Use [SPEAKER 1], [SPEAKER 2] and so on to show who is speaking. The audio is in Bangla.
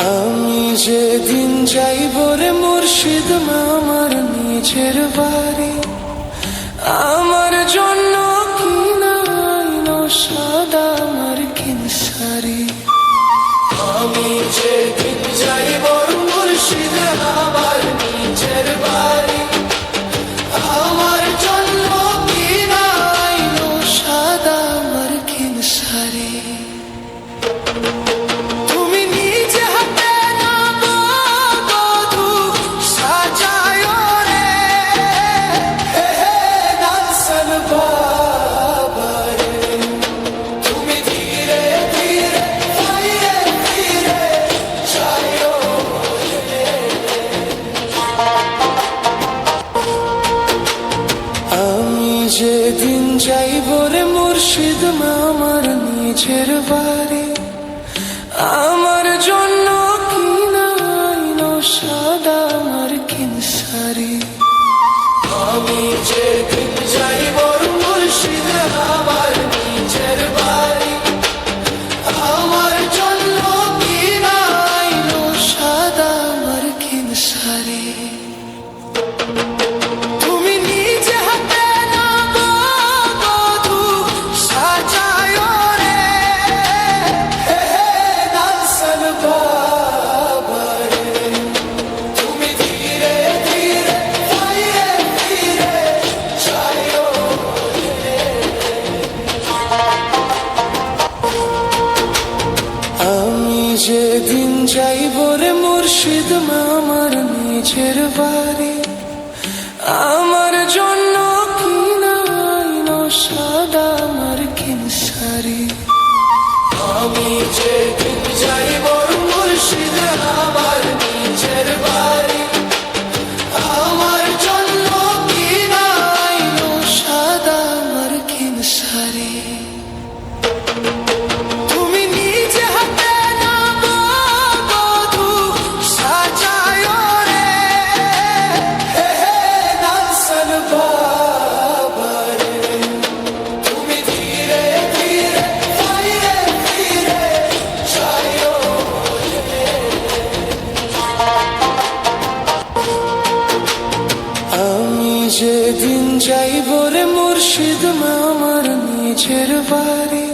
[SPEAKER 1] আমি যেদিন যাইব রে মুর্শিদ আমার নিজের বাড়ি, আমার জন্য কিনাইনো সাদা আমার কিনসারি। আমি যেদিন যাইব মুর্শিদ আমার নিজের বাড়ি, আমার জন্য কিনাইনো সাদা আমার কিনসারি। যেদিন যাইব রে মুর্শিদ আমার নিজের বাড়ি, আমার জন্য কিনাইনো সাদা আমার কিনসারি। আমি যেদিন যাইব মুর্শিদ আমার নিজের বাড়ি, আমার জন্য কিনাইনো সাদা আমার কিনসারি। যেদিন যাইব রে মুর্শিদ আমার নিজের বাড়ি, আমার জন্য কিনাইনো সাদা আমার কিনসারি। আমি যেদিন যাইব মুর্শিদ আমার নিজের বাড়ি, আমার জন্য কিনাইনো সাদা আমার কিনসারি। যেদিন যাইব রে মুর্শিদ আমার নিজের বাড়ি।